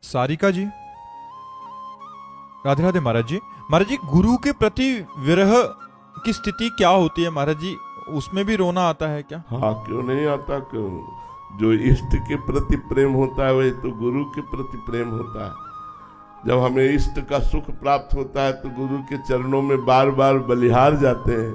सारिका जी, राधे राधे महाराज जी। महाराज जी, गुरु के प्रति विरह की स्थिति क्या होती है महाराज जी? उसमें भी रोना आता है क्या? हाँ, क्यों नहीं आता? क्यों? जो इष्ट के प्रति प्रेम होता है वही तो गुरु के प्रति प्रेम होता है। जब हमें इष्ट का सुख प्राप्त होता है तो गुरु के चरणों में बार बार बलिहार जाते हैं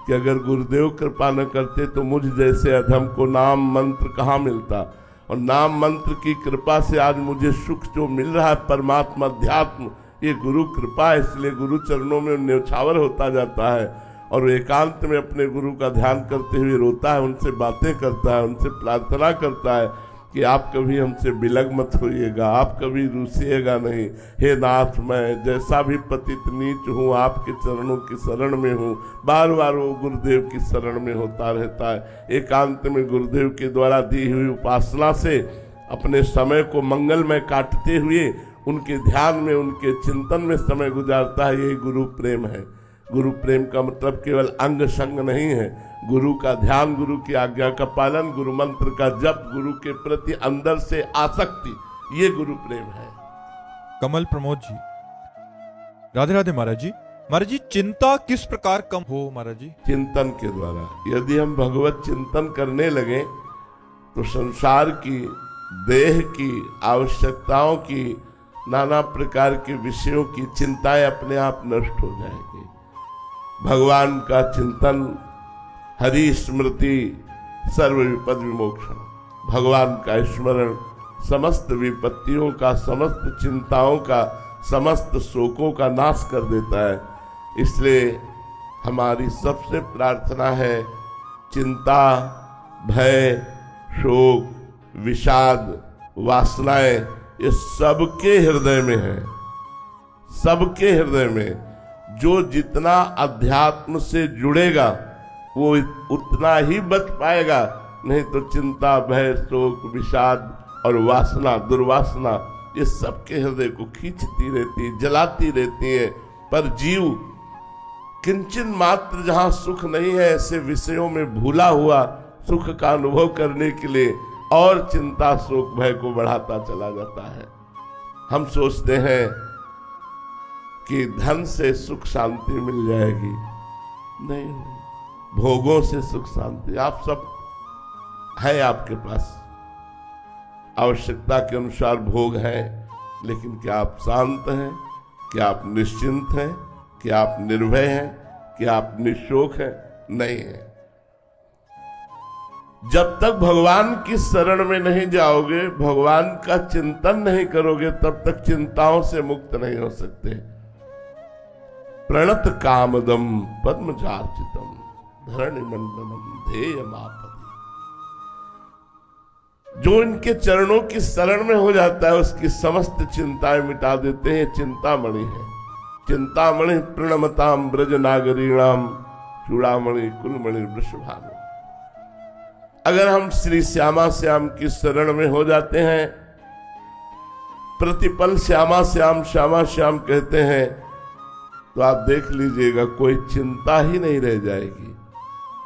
कि अगर गुरुदेव कृपा न करते तो मुझ जैसे अधम को नाम मंत्र कहाँ मिलता। और नाम मंत्र की कृपा से आज मुझे सुख जो मिल रहा है, परमात्मा अध्यात्म, ये गुरु कृपा है। इसलिए गुरु चरणों में न्यौछावर होता जाता है और एकांत में अपने गुरु का ध्यान करते हुए रोता है, उनसे बातें करता है, उनसे प्रार्थना करता है कि आप कभी हमसे विलग मत होइएगा, आप कभी रूसिएगा नहीं। हे नाथ, मैं जैसा भी पतित नीच हूँ आपके चरणों की शरण में हूँ। बार बार वो गुरुदेव की शरण में होता रहता है। एकांत में गुरुदेव के द्वारा दी हुई उपासना से अपने समय को मंगलमय काटते हुए उनके ध्यान में, उनके चिंतन में समय गुजारता है। यही गुरु प्रेम है। गुरु प्रेम का मतलब केवल अंग संग नहीं है। गुरु का ध्यान, गुरु की आज्ञा का पालन, गुरु मंत्र का जप, गुरु के प्रति अंदर से आसक्ति, ये गुरु प्रेम है। कमल प्रमोद जी, राधे राधे महाराज जी। महाराज जी, चिंता किस प्रकार कम हो महाराज जी? चिंतन के द्वारा। यदि हम भगवत चिंतन करने लगे तो संसार की, देह की आवश्यकताओं की, नाना प्रकार के विषयों की चिंताएं अपने आप नष्ट हो जाएगी। भगवान का चिंतन, हरि स्मृति सर्व विपद विमोक्षण, भगवान का स्मरण समस्त विपत्तियों का, समस्त चिंताओं का, समस्त शोकों का नाश कर देता है। इसलिए हमारी सबसे प्रार्थना है, चिंता, भय, शोक, विषाद, वासनाएं, ये सबके हृदय में है। सबके हृदय में जो जितना अध्यात्म से जुड़ेगा वो उतना ही बच पाएगा। नहीं तो चिंता, भय, शोक, विषाद और वासना, दुर्वासना, ये सबके हृदय को खींचती रहती, जलाती रहती है। पर जीव किंचन मात्र जहां सुख नहीं है, ऐसे विषयों में भूला हुआ सुख का अनुभव करने के लिए और चिंता, शोक, भय को बढ़ाता चला जाता है। हम सोचते हैं कि धन से सुख शांति मिल जाएगी। नहीं, भोगों से सुख शांति, आप सब है, आपके पास आवश्यकता के अनुसार भोग है, लेकिन क्या आप शांत हैं? क्या आप निश्चिंत हैं? क्या आप निर्भय हैं? क्या आप निशोक हैं? नहीं है। जब तक भगवान की शरण में नहीं जाओगे, भगवान का चिंतन नहीं करोगे, तब तक चिंताओं से मुक्त नहीं हो सकते। प्रणत कामदम पद्मजार्चितम धरणि मंडलम ध्येयमापति। जो इनके चरणों की शरण में हो जाता है उसकी समस्त चिंताएं मिटा देते हैं। चिंतामणि है। चिंतामणि प्रणमताम ब्रज नागरीणाम चूड़ामणि कुलमणि वृषभानु। अगर हम श्री श्यामा श्याम की शरण में हो जाते हैं, प्रतिपल श्यामा श्याम श्यामा श्याम कहते हैं, तो आप देख लीजिएगा कोई चिंता ही नहीं रह जाएगी।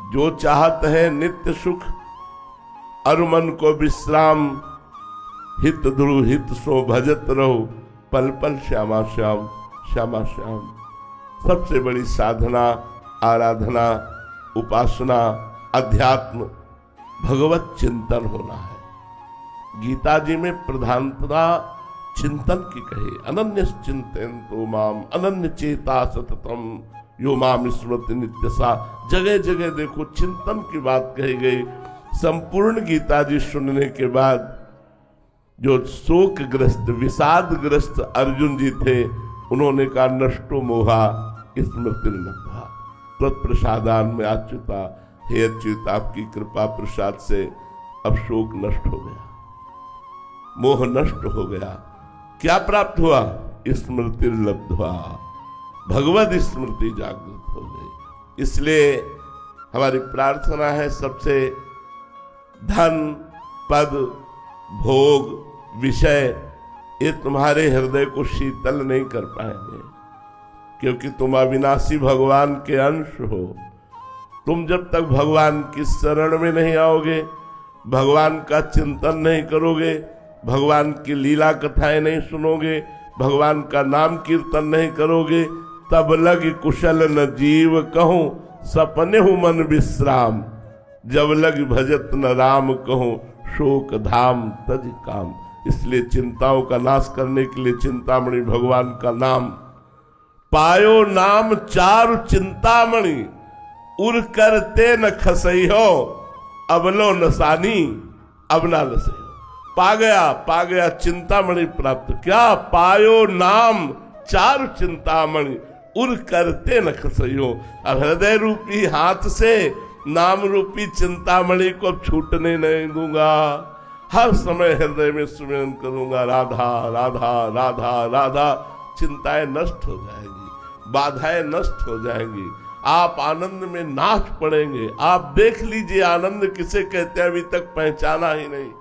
जो चाहत है नित्य सुख, अरु मन को विश्राम, हित ध्रुव हित सो भजत रहो, पल पल श्यामा श्याम श्यामा श्याम। सबसे बड़ी साधना, आराधना, उपासना, अध्यात्म, भगवत चिंतन होना है। गीता जी में प्रधानता चिंतन की कही, अनन्य चिंतन तो माम अनन्य चेता सततम यो माम स्मृति नित्यसा। जगह जगह देखो चिंतन की बात कही गई। संपूर्ण गीता जी सुनने के बाद जो शोकग्रस्त, विषादग्रस्त अर्जुन जी थे, उन्होंने कहा नष्टो मोहा स्मृति लब्धा तत्प्रसादान में अच्युता। हे अच्युत, आपकी कृपा प्रसाद से अब शोक नष्ट हो गया, मोह नष्ट हो गया। क्या प्राप्त हुआ? स्मृति लब्ध्वा, भगवद स्मृति जागृत हो गई। इसलिए हमारी प्रार्थना है, सबसे धन, पद, भोग, विषय, ये तुम्हारे हृदय को शीतल नहीं कर पाएंगे, क्योंकि तुम अविनाशी भगवान के अंश हो। तुम जब तक भगवान की शरण में नहीं आओगे, भगवान का चिंतन नहीं करोगे, भगवान की लीला कथाएं नहीं सुनोगे, भगवान का नाम कीर्तन नहीं करोगे, तब लग कुशल न जीव कहूं सपने हूं मन विश्राम। जब लग भजत न राम कहूं शोक धाम तज काम। इसलिए चिंताओं का नाश करने के लिए चिंतामणि भगवान का नाम। पायो नाम चारु चिंतामणि उर करते न खसई हो, अबलो नसानी अब ना लसई। पा गया चिंतामणि प्राप्त। क्या पायो नाम चारु चिंतामणि उर करते न खसइयो। अब हृदय रूपी हाथ से नाम रूपी चिंतामणि को छूटने नहीं दूंगा। हर समय हृदय में सुमिरन करूंगा, राधा राधा राधा राधा। चिंताएं नष्ट हो जाएंगी, बाधाएं नष्ट हो जाएंगी, आप आनंद में नाच पड़ेंगे। आप देख लीजिए आनंद किसे कहते हैं, अभी तक पहचाना ही नहीं।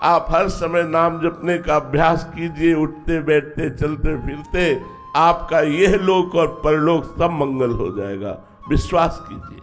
आप हर समय नाम जपने का अभ्यास कीजिए, उठते बैठते चलते फिरते आपका यह लोक और परलोक सब मंगल हो जाएगा। विश्वास कीजिए।